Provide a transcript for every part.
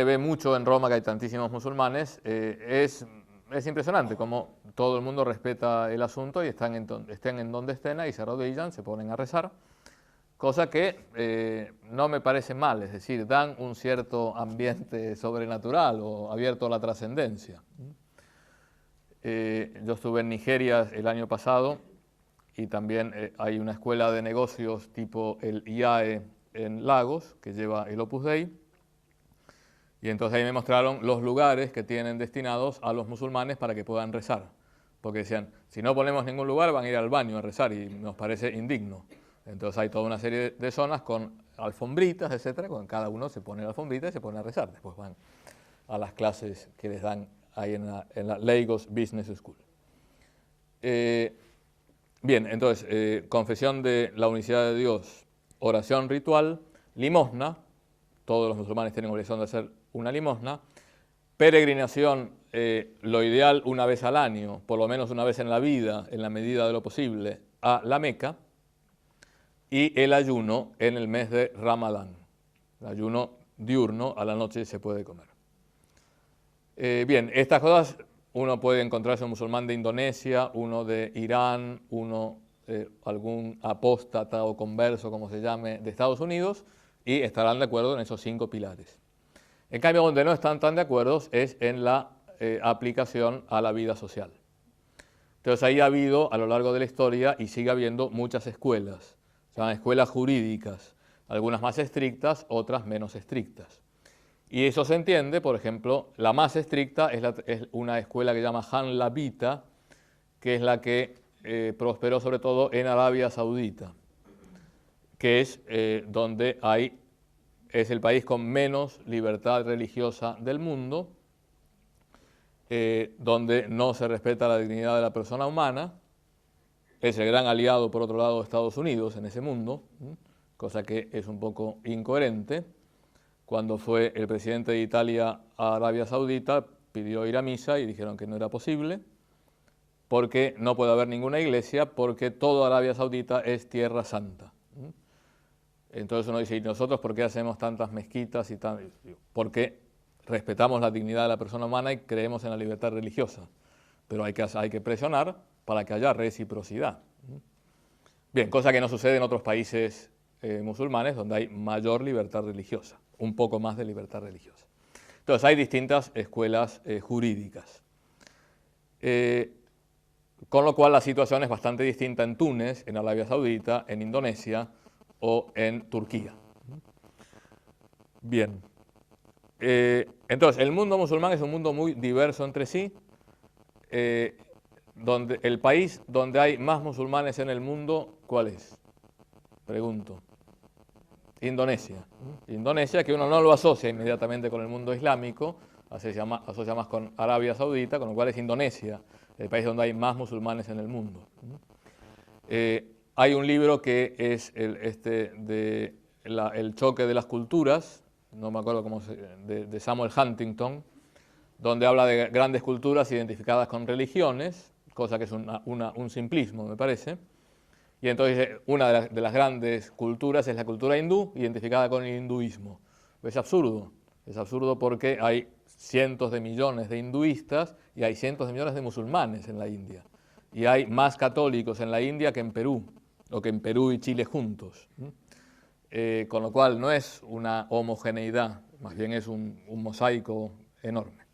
Se ve mucho en Roma, que hay tantísimos musulmanes. Es impresionante cómo todo el mundo respeta el asunto y estén en donde estén, ahí se arrodillan, se ponen a rezar, cosa que no me parece mal, es decir, dan un cierto ambiente sobrenatural o abierto a la trascendencia. Yo estuve en Nigeria el año pasado y también hay una escuela de negocios tipo el IAE en Lagos, que lleva el Opus Dei, y entonces ahí me mostraron los lugares que tienen destinados a los musulmanes para que puedan rezar, porque decían, si no ponemos ningún lugar van a ir al baño a rezar y nos parece indigno. Entonces hay toda una serie de zonas con alfombritas, etcétera, con cada uno se pone la alfombrita y se pone a rezar. Después van a las clases que les dan ahí en la Lagos Business School. Bien, entonces, confesión de la unicidad de Dios, oración ritual, limosna, todos los musulmanes tienen obligación de hacer una limosna, peregrinación, lo ideal una vez al año, por lo menos una vez en la vida, en la medida de lo posible, a la Meca, y el ayuno en el mes de Ramadán, el ayuno diurno, a la noche se puede comer. Bien, estas cosas uno puede encontrarse un musulmán de Indonesia, uno de Irán, algún apóstata o converso, como se llame, de Estados Unidos, y estarán de acuerdo en esos 5 pilares. En cambio, donde no están tan de acuerdo es en la aplicación a la vida social. Entonces ahí ha habido a lo largo de la historia y sigue habiendo muchas escuelas, se llaman escuelas jurídicas, algunas más estrictas, otras menos estrictas. Y eso se entiende, por ejemplo, la más estricta es una escuela que se llama Hanlabita, que es la que prosperó sobre todo en Arabia Saudita, que es donde es el país con menos libertad religiosa del mundo, donde no se respeta la dignidad de la persona humana, es el gran aliado, por otro lado, de Estados Unidos en ese mundo, cosa que es un poco incoherente. Cuando fue el presidente de Italia a Arabia Saudita, pidió ir a misa y dijeron que no era posible, porque no puede haber ninguna iglesia, porque toda Arabia Saudita es tierra santa. Entonces uno dice, ¿y nosotros por qué hacemos tantas mezquitas? Porque respetamos la dignidad de la persona humana y creemos en la libertad religiosa, pero hay que presionar para que haya reciprocidad. Bien, cosa que no sucede en otros países musulmanes donde hay mayor libertad religiosa, un poco más de libertad religiosa. Entonces hay distintas escuelas jurídicas. Con lo cual la situación es bastante distinta en Túnez, en Arabia Saudita, en Indonesia o en Turquía. Bien. Entonces, el mundo musulmán es un mundo muy diverso entre sí. El país donde hay más musulmanes en el mundo, ¿cuál es? Pregunto. Indonesia. Indonesia, que uno no lo asocia inmediatamente con el mundo islámico, asocia más con Arabia Saudita, con lo cual es Indonesia, el país donde hay más musulmanes en el mundo. Hay un libro que es El choque de las culturas, no me acuerdo cómo de Samuel Huntington, donde habla de grandes culturas identificadas con religiones, cosa que es un simplismo, me parece. Y entonces una de las grandes culturas es la cultura hindú, identificada con el hinduismo. Es absurdo porque hay cientos de millones de hinduistas y hay cientos de millones de musulmanes en la India. Y hay más católicos en la India que en Perú, o que en Perú y Chile juntos. Con lo cual no es una homogeneidad, más bien es un mosaico enorme.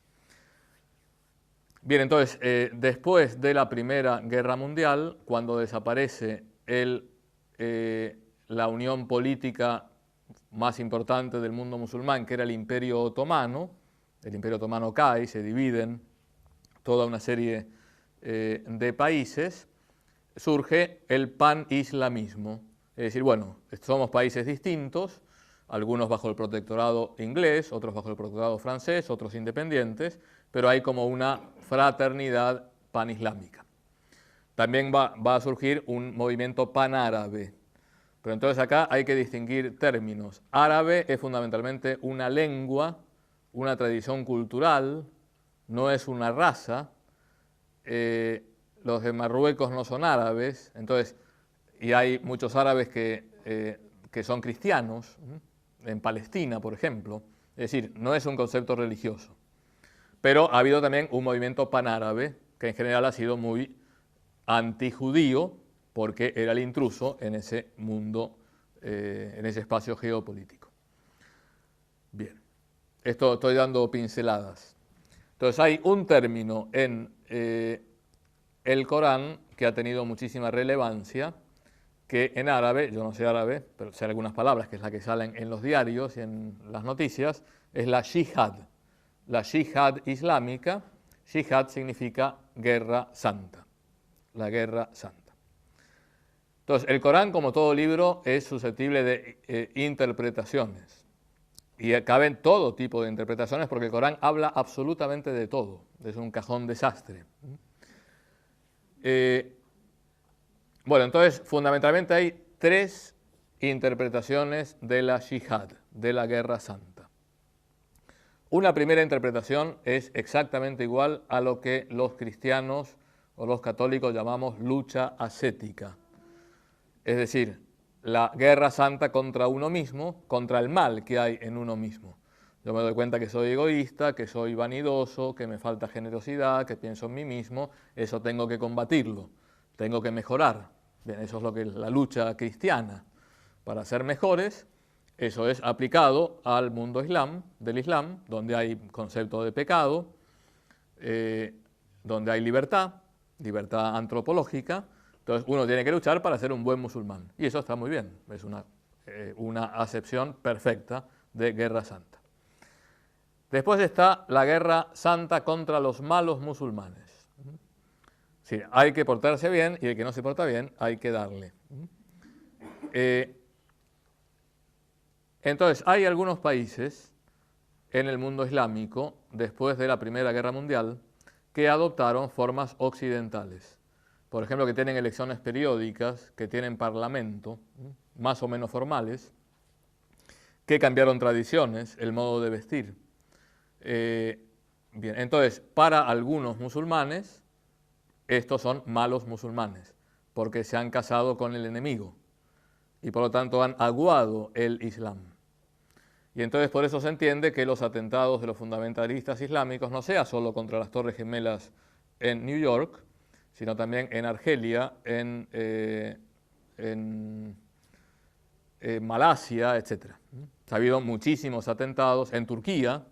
Bien, entonces, después de la Primera Guerra Mundial, cuando desaparece la unión política más importante del mundo musulmán, que era el Imperio Otomano cae, se dividen toda una serie de países, surge el panislamismo. Es decir, bueno, somos países distintos, algunos bajo el protectorado inglés, otros bajo el protectorado francés, otros independientes, pero hay como una fraternidad panislámica. También va a surgir un movimiento panárabe. Pero entonces acá hay que distinguir términos. Árabe es fundamentalmente una lengua, una tradición cultural, no es una raza. Los de Marruecos no son árabes, entonces, y hay muchos árabes que son cristianos, en Palestina, por ejemplo. Es decir, no es un concepto religioso. Pero ha habido también un movimiento panárabe que en general ha sido muy antijudío porque era el intruso en ese mundo, en ese espacio geopolítico. Bien, esto estoy dando pinceladas. Entonces hay un término en el Corán que ha tenido muchísima relevancia, que en árabe, yo no sé árabe, pero sé algunas palabras, que es la que salen en los diarios y en las noticias, es la yihad. La yihad islámica, yihad significa guerra santa, la guerra santa. Entonces, el Corán, como todo libro, es susceptible de interpretaciones. Y caben todo tipo de interpretaciones porque el Corán habla absolutamente de todo. Es un cajón desastre. Bueno, entonces, fundamentalmente hay tres interpretaciones de la yihad, de la guerra santa. Una primera interpretación es exactamente igual a lo que los cristianos o los católicos llamamos lucha ascética. Es decir, la guerra santa contra uno mismo, contra el mal que hay en uno mismo. Yo me doy cuenta que soy egoísta, que soy vanidoso, que me falta generosidad, que pienso en mí mismo, eso tengo que combatirlo, tengo que mejorar. Bien, eso es lo que es la lucha cristiana. Para ser mejores, eso es aplicado al mundo del Islam, donde hay concepto de pecado, donde hay libertad antropológica. Entonces uno tiene que luchar para ser un buen musulmán. Y eso está muy bien, es una acepción perfecta de guerra santa. Después está la guerra santa contra los malos musulmanes. Sí, hay que portarse bien y el que no se porta bien hay que darle. Entonces, hay algunos países en el mundo islámico, después de la Primera Guerra Mundial, que adoptaron formas occidentales. Por ejemplo, que tienen elecciones periódicas, que tienen parlamento, más o menos formales, que cambiaron tradiciones, el modo de vestir. Bien, entonces, para algunos musulmanes, estos son malos musulmanes, porque se han casado con el enemigo y por lo tanto han aguado el Islam. Y entonces por eso se entiende que los atentados de los fundamentalistas islámicos no sea solo contra las Torres Gemelas en New York, sino también en Argelia, en Malasia, etc. Ha habido muchísimos atentados en Turquía,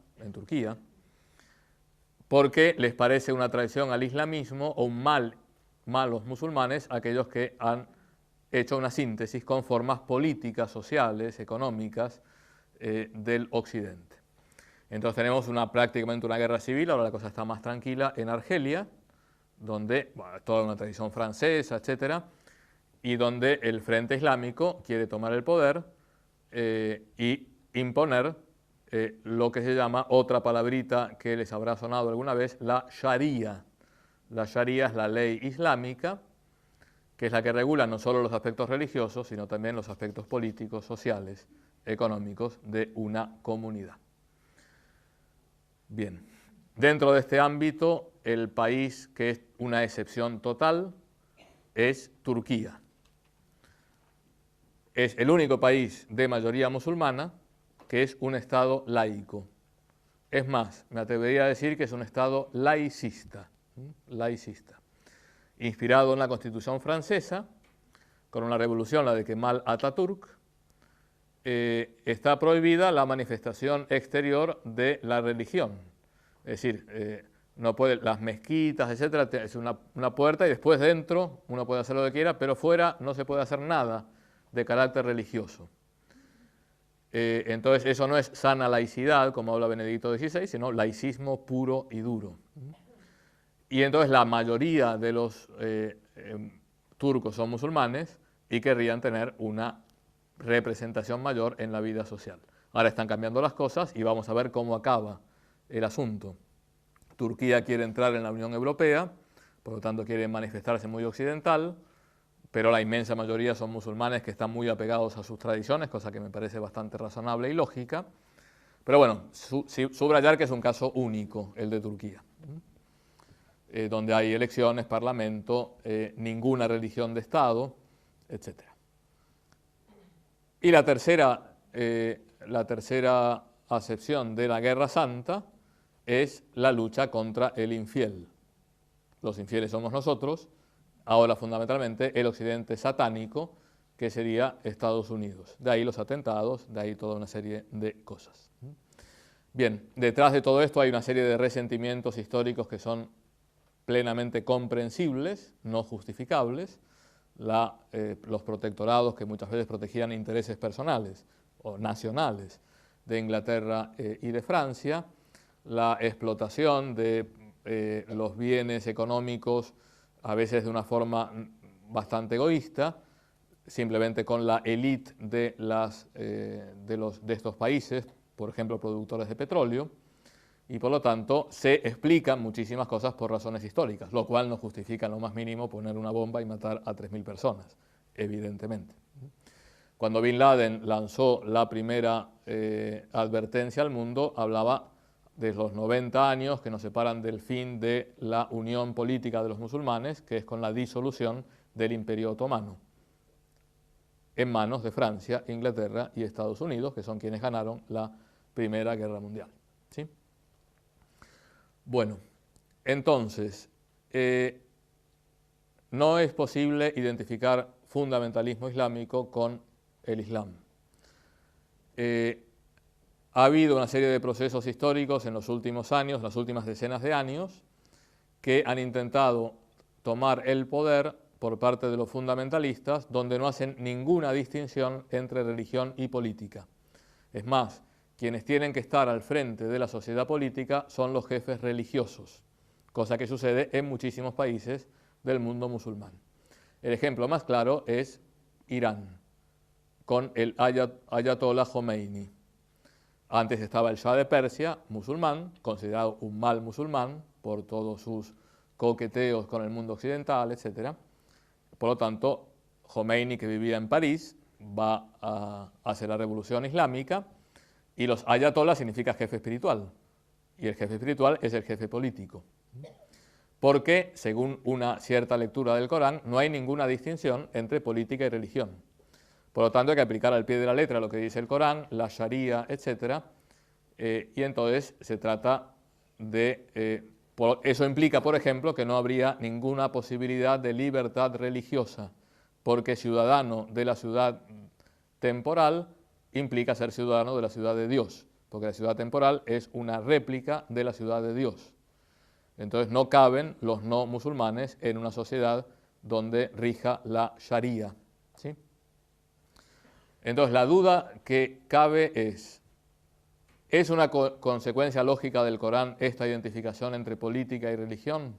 porque les parece una traición al islamismo o un malos musulmanes aquellos que han hecho una síntesis con formas políticas, sociales, económicas del occidente. Entonces tenemos prácticamente una guerra civil, ahora la cosa está más tranquila en Argelia, donde toda una tradición francesa, etcétera, y donde el Frente Islámico quiere tomar el poder y imponer lo que se llama, otra palabrita que les habrá sonado alguna vez, la Sharia. La Sharia es la ley islámica, que es la que regula no solo los aspectos religiosos, sino también los aspectos políticos, sociales, económicos de una comunidad. Bien, dentro de este ámbito, el país que es una excepción total es Turquía. Es el único país de mayoría musulmana que es un Estado laico. Es más, me atrevería a decir que es un Estado laicista, inspirado en la Constitución francesa, con una revolución, la de Kemal Atatürk. Está prohibida la manifestación exterior de la religión. Es decir, no puede, las mezquitas, etcétera, es una puerta y después dentro uno puede hacer lo que quiera, pero fuera no se puede hacer nada de carácter religioso. Entonces eso no es sana laicidad, como habla Benedicto XVI, sino laicismo puro y duro. Y entonces la mayoría de los turcos son musulmanes y querrían tener una representación mayor en la vida social. Ahora están cambiando las cosas y vamos a ver cómo acaba el asunto. Turquía quiere entrar en la Unión Europea, por lo tanto quiere manifestarse muy occidental, pero la inmensa mayoría son musulmanes que están muy apegados a sus tradiciones, cosa que me parece bastante razonable y lógica. Pero bueno, subrayar que es un caso único el de Turquía, donde hay elecciones, parlamento, ninguna religión de Estado, etc. Y la tercera acepción de la Guerra Santa es la lucha contra el infiel. Los infieles somos nosotros, ahora fundamentalmente el occidente satánico, que sería Estados Unidos. De ahí los atentados, de ahí toda una serie de cosas. Bien, detrás de todo esto hay una serie de resentimientos históricos que son plenamente comprensibles, no justificables. Los protectorados que muchas veces protegían intereses personales o nacionales de Inglaterra y de Francia, la explotación de los bienes económicos, a veces de una forma bastante egoísta, simplemente con la élite de estos países, por ejemplo, productores de petróleo, y por lo tanto se explican muchísimas cosas por razones históricas, lo cual no justifica en lo más mínimo poner una bomba y matar a 3.000 personas, evidentemente. Cuando Bin Laden lanzó la primera advertencia al mundo, hablaba de los 90 años que nos separan del fin de la unión política de los musulmanes, que es con la disolución del Imperio Otomano, en manos de Francia, Inglaterra y Estados Unidos, que son quienes ganaron la Primera Guerra Mundial. ¿Sí? Bueno, entonces, no es posible identificar fundamentalismo islámico con el Islam. Ha habido una serie de procesos históricos en los últimos años, las últimas decenas de años, que han intentado tomar el poder por parte de los fundamentalistas, donde no hacen ninguna distinción entre religión y política. Es más, quienes tienen que estar al frente de la sociedad política son los jefes religiosos, cosa que sucede en muchísimos países del mundo musulmán. El ejemplo más claro es Irán, con el Ayatollah Khomeini. Antes estaba el Shah de Persia, musulmán, considerado un mal musulmán por todos sus coqueteos con el mundo occidental, etc. Por lo tanto, Khomeini, que vivía en París, va a hacer la revolución islámica, y los ayatollah significa jefe espiritual, y el jefe espiritual es el jefe político. Porque, según una cierta lectura del Corán, no hay ninguna distinción entre política y religión. Por lo tanto, hay que aplicar al pie de la letra lo que dice el Corán, la Sharia, etc. Y entonces se trata de... eso implica, por ejemplo, que no habría ninguna posibilidad de libertad religiosa, porque ciudadano de la ciudad temporal implica ser ciudadano de la ciudad de Dios, porque la ciudad temporal es una réplica de la ciudad de Dios. Entonces no caben los no musulmanes en una sociedad donde rija la Sharia, ¿sí? Entonces la duda que cabe ¿es una consecuencia lógica del Corán esta identificación entre política y religión?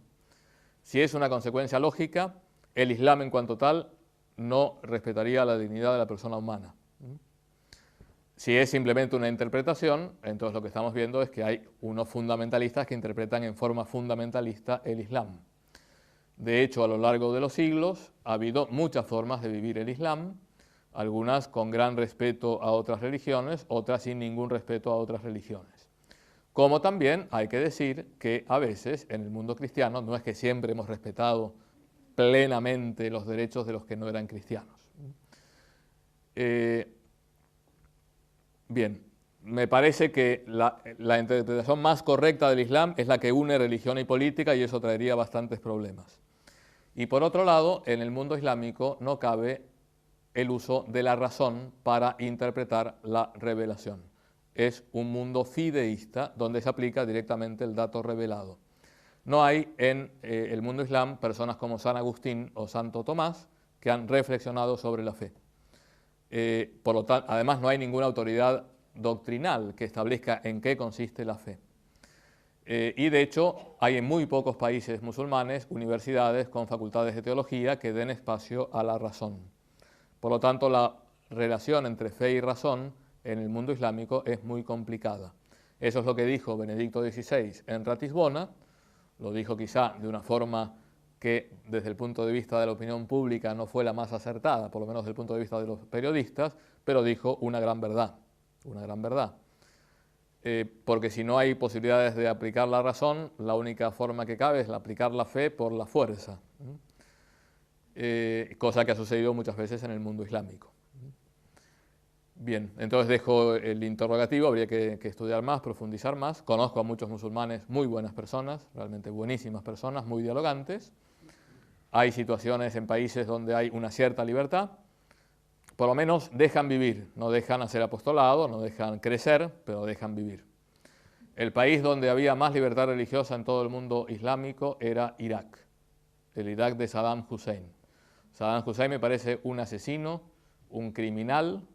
Si es una consecuencia lógica, el Islam en cuanto tal no respetaría la dignidad de la persona humana. Si es simplemente una interpretación, entonces lo que estamos viendo es que hay unos fundamentalistas que interpretan en forma fundamentalista el Islam. De hecho, a lo largo de los siglos ha habido muchas formas de vivir el Islam, algunas con gran respeto a otras religiones, otras sin ningún respeto a otras religiones. Como también hay que decir que a veces en el mundo cristiano no es que siempre hemos respetado plenamente los derechos de los que no eran cristianos. Bien, me parece que la interpretación más correcta del Islam es la que une religión y política, y eso traería bastantes problemas. Y por otro lado, en el mundo islámico no cabe el uso de la razón para interpretar la revelación. Es un mundo fideísta donde se aplica directamente el dato revelado. No hay en el mundo islam personas como San Agustín o Santo Tomás que han reflexionado sobre la fe. Por lo tanto, además no hay ninguna autoridad doctrinal que establezca en qué consiste la fe. Y de hecho hay en muy pocos países musulmanes universidades con facultades de teología que den espacio a la razón. Por lo tanto, la relación entre fe y razón en el mundo islámico es muy complicada. Eso es lo que dijo Benedicto XVI en Ratisbona, lo dijo quizá de una forma que desde el punto de vista de la opinión pública no fue la más acertada, por lo menos desde el punto de vista de los periodistas, pero dijo una gran verdad, porque si no hay posibilidades de aplicar la razón, la única forma que cabe es aplicar la fe por la fuerza, cosa que ha sucedido muchas veces en el mundo islámico. Bien, entonces dejo el interrogativo, habría que estudiar más, profundizar más. Conozco a muchos musulmanes, muy buenas personas, realmente buenísimas personas, muy dialogantes. Hay situaciones en países donde hay una cierta libertad, por lo menos dejan vivir, no dejan hacer apostolado, no dejan crecer, pero dejan vivir. El país donde había más libertad religiosa en todo el mundo islámico era Irak, el Irak de Saddam Hussein. Saddam Hussein me parece un asesino, un criminal,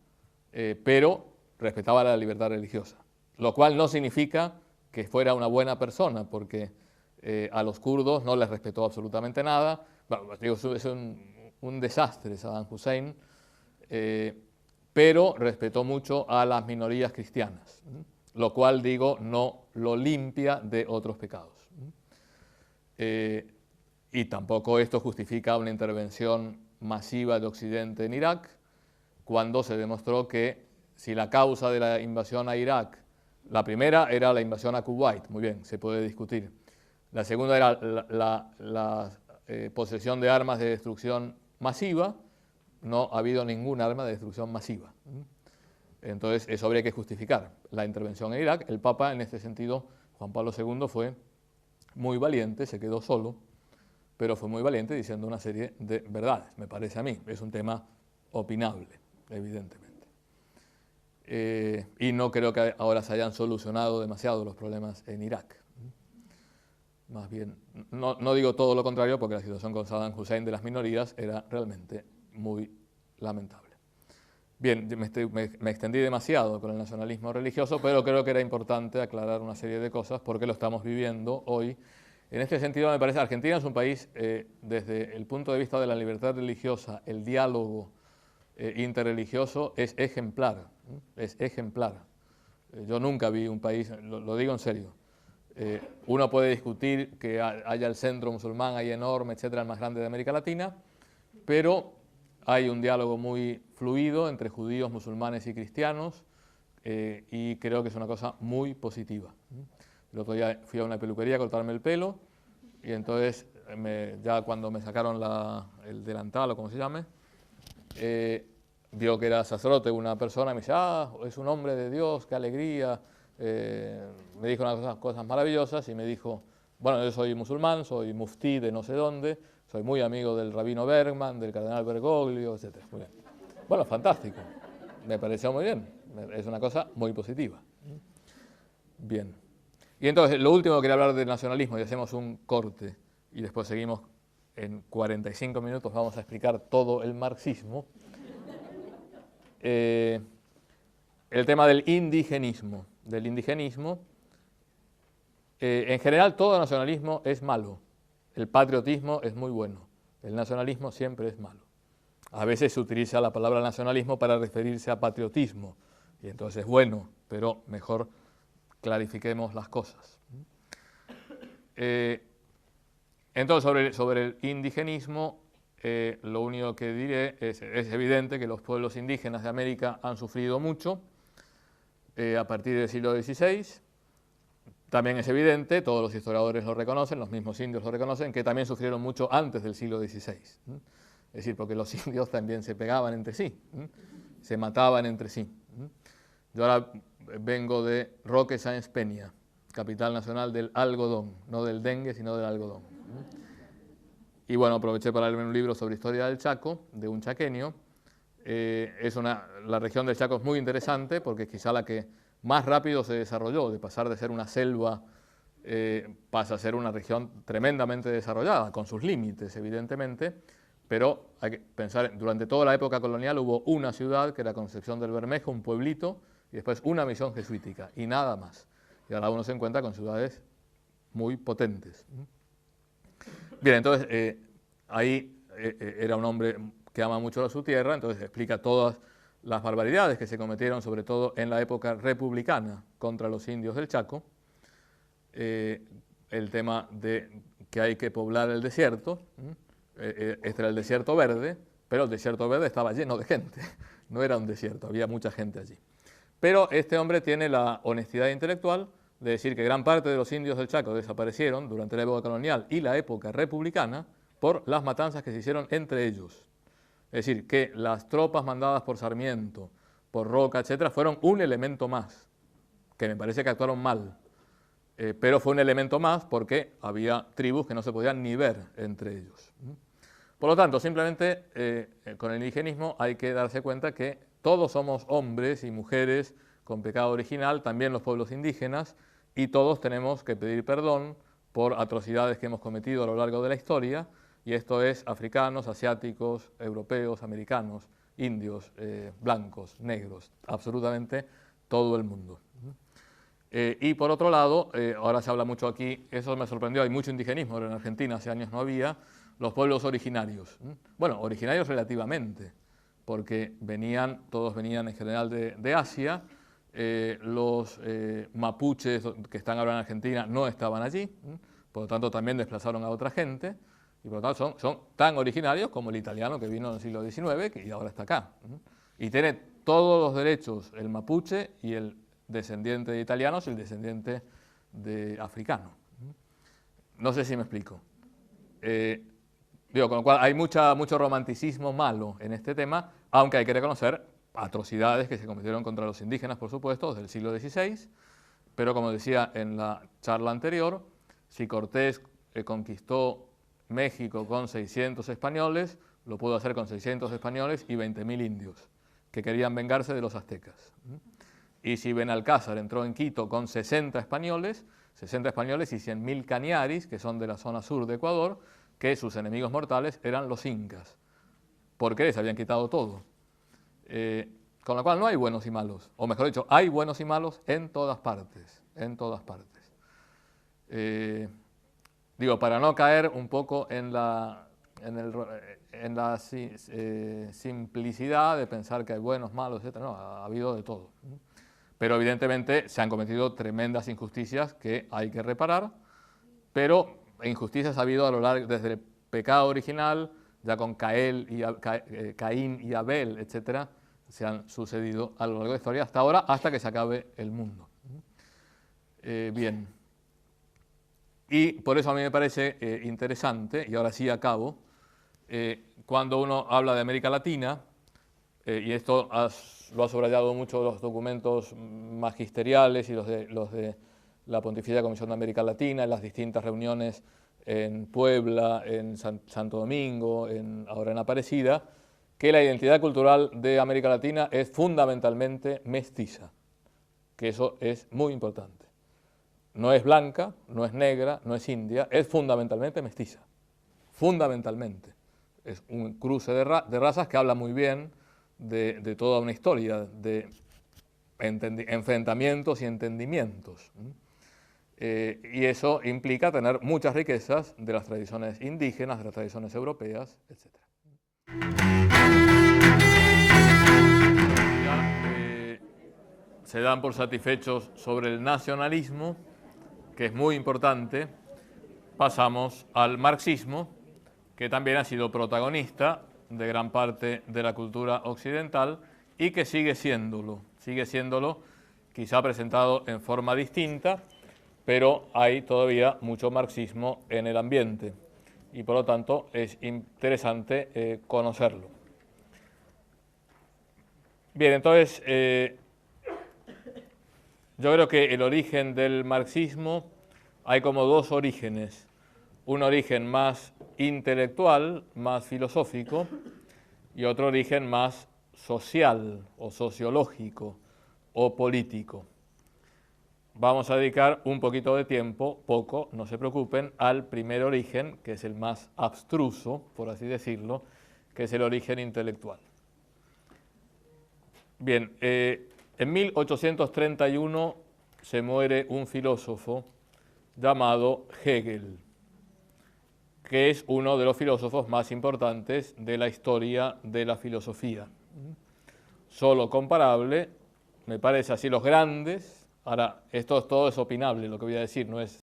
pero respetaba la libertad religiosa, lo cual no significa que fuera una buena persona, porque a los kurdos no les respetó absolutamente nada. Bueno, digo, es un desastre Saddam Hussein, pero respetó mucho a las minorías cristianas, lo cual, digo, no lo limpia de otros pecados. Y tampoco esto justifica una intervención masiva de Occidente en Irak, cuando se demostró que si la causa de la invasión a Irak, la primera era la invasión a Kuwait, muy bien, se puede discutir. La segunda era la posesión de armas de destrucción masiva. No ha habido ningún arma de destrucción masiva. Entonces, eso habría que justificar. La intervención en Irak, el Papa, en este sentido, Juan Pablo II, fue muy valiente, se quedó solo, pero fue muy valiente diciendo una serie de verdades, me parece a mí. Es un tema opinable, evidentemente. Y no creo que ahora se hayan solucionado demasiado los problemas en Irak. Más bien, no digo todo lo contrario, porque la situación con Saddam Hussein de las minorías era realmente muy lamentable. Bien, me extendí demasiado con el nacionalismo religioso, pero creo que era importante aclarar una serie de cosas porque lo estamos viviendo hoy. En este sentido, me parece, Argentina es un país, desde el punto de vista de la libertad religiosa, el diálogo interreligioso es ejemplar, es ejemplar. Yo nunca vi un país, lo digo en serio, uno puede discutir que haya el centro musulmán ahí enorme, etcétera, el más grande de América Latina, pero hay un diálogo muy fluido entre judíos, musulmanes y cristianos, y creo que es una cosa muy positiva. El otro día fui a una peluquería a cortarme el pelo, y entonces ya cuando me sacaron el delantal o como se llame, vio que era sacerdote una persona y me dice, es un hombre de Dios, qué alegría. Me dijo unas cosas maravillosas y me dijo, bueno, yo soy musulmán, soy muftí de no sé dónde, soy muy amigo del rabino Bergman, del cardenal Bergoglio, etc. Muy bien. Bueno, fantástico, me pareció muy bien, es una cosa muy positiva. Bien. Y entonces, lo último que quería hablar del nacionalismo, y hacemos un corte, y después seguimos en 45 minutos, vamos a explicar todo el marxismo. El tema del indigenismo. En general, todo nacionalismo es malo. El patriotismo es muy bueno. El nacionalismo siempre es malo. A veces se utiliza la palabra nacionalismo para referirse a patriotismo, y entonces es bueno, pero mejor clarifiquemos las cosas. Entonces, sobre el indigenismo, lo único que diré es evidente que los pueblos indígenas de América han sufrido mucho a partir del siglo XVI. También es evidente, todos los historiadores lo reconocen, los mismos indios lo reconocen, que también sufrieron mucho antes del siglo XVI. Es decir, porque los indios también se pegaban entre sí, se mataban entre sí. Yo ahora vengo de Roque Sáenz Peña, capital nacional del algodón, no del dengue, sino del algodón. Y bueno, aproveché para leerme un libro sobre historia del Chaco, de un chaqueño. La región del Chaco es muy interesante porque es quizá la que más rápido se desarrolló, de pasar de ser una selva, pasa a ser una región tremendamente desarrollada, con sus límites, evidentemente, pero hay que pensar, durante toda la época colonial hubo una ciudad, que era Concepción del Bermejo, un pueblito, y después una misión jesuítica, y nada más. Y ahora uno se encuentra con ciudades muy potentes. Bien, entonces, ahí era un hombre que ama mucho a su tierra, entonces explica todas las barbaridades que se cometieron, sobre todo en la época republicana, contra los indios del Chaco, el tema de que hay que poblar el desierto, este era el desierto verde, pero el desierto verde estaba lleno de gente, no era un desierto, había mucha gente allí. Pero este hombre tiene la honestidad intelectual de decir que gran parte de los indios del Chaco desaparecieron durante la época colonial y la época republicana por las matanzas que se hicieron entre ellos. Es decir, que las tropas mandadas por Sarmiento, por Roca, etcétera, fueron un elemento más, que me parece que actuaron mal. Pero fue un elemento más porque había tribus que no se podían ni ver entre ellos. Por lo tanto, simplemente con el indigenismo hay que darse cuenta que todos somos hombres y mujeres con pecado original, también los pueblos indígenas, y todos tenemos que pedir perdón por atrocidades que hemos cometido a lo largo de la historia, y esto es africanos, asiáticos, europeos, americanos, indios, blancos, negros, absolutamente todo el mundo. Y por otro lado, ahora se habla mucho aquí, eso me sorprendió, hay mucho indigenismo, pero en Argentina hace años no había, los pueblos originarios. Bueno, originarios relativamente, porque todos venían en general de Asia, los mapuches que están ahora en Argentina no estaban allí, por lo tanto también desplazaron a otra gente, y por lo tanto son tan originarios como el italiano que vino en el siglo XIX y ahora está acá. Y tiene todos los derechos el mapuche y el descendiente de italianos y el descendiente de africano. No sé si me explico. Con lo cual hay mucho romanticismo malo en este tema, aunque hay que reconocer atrocidades que se cometieron contra los indígenas, por supuesto, desde el siglo XVI, pero como decía en la charla anterior, si Cortés conquistó México con 600 españoles, lo pudo hacer con 600 españoles y 20.000 indios, que querían vengarse de los aztecas. Y si Benalcázar entró en Quito con 60 españoles y 100.000 cañaris, que son de la zona sur de Ecuador, que sus enemigos mortales eran los incas, porque les habían quitado todo. Con lo cual no hay buenos y malos, o mejor dicho, hay buenos y malos en todas partes, en todas partes. Para no caer un poco en la simplicidad de pensar que hay buenos, malos, etc. No, ha habido de todo. Pero evidentemente se han cometido tremendas injusticias que hay que reparar, pero injusticias ha habido a lo largo, desde el pecado original, ya con Caín y Abel, etc., se han sucedido a lo largo de la historia hasta ahora, hasta que se acabe el mundo. Bien. Y por eso a mí me parece interesante, y ahora sí acabo, cuando uno habla de América Latina, y esto lo ha subrayado mucho los documentos magisteriales y los de la Pontificia Comisión de América Latina, en las distintas reuniones en Puebla, en Santo Domingo, ahora en Aparecida, que la identidad cultural de América Latina es fundamentalmente mestiza, que eso es muy importante. No es blanca, no es negra, no es india, es fundamentalmente mestiza, fundamentalmente. Es un cruce de razas que habla muy bien de toda una historia, de enfrentamientos y entendimientos. Y eso implica tener muchas riquezas de las tradiciones indígenas, de las tradiciones europeas, etc. Se dan por satisfechos sobre el nacionalismo, que es muy importante. Pasamos al marxismo, que también ha sido protagonista de gran parte de la cultura occidental y que sigue siéndolo, quizá presentado en forma distinta, pero hay todavía mucho marxismo en el ambiente y por lo tanto es interesante conocerlo. Bien, entonces yo creo que el origen del marxismo, hay como dos orígenes, un origen más intelectual, más filosófico, y otro origen más social o sociológico o político. Vamos a dedicar un poquito de tiempo, poco, no se preocupen, al primer origen, que es el más abstruso, por así decirlo, que es el origen intelectual. Bien, en 1831 se muere un filósofo llamado Hegel, que es uno de los filósofos más importantes de la historia de la filosofía. Solo comparable, me parece así, los grandes. Ahora, todo es opinable, lo que voy a decir, no es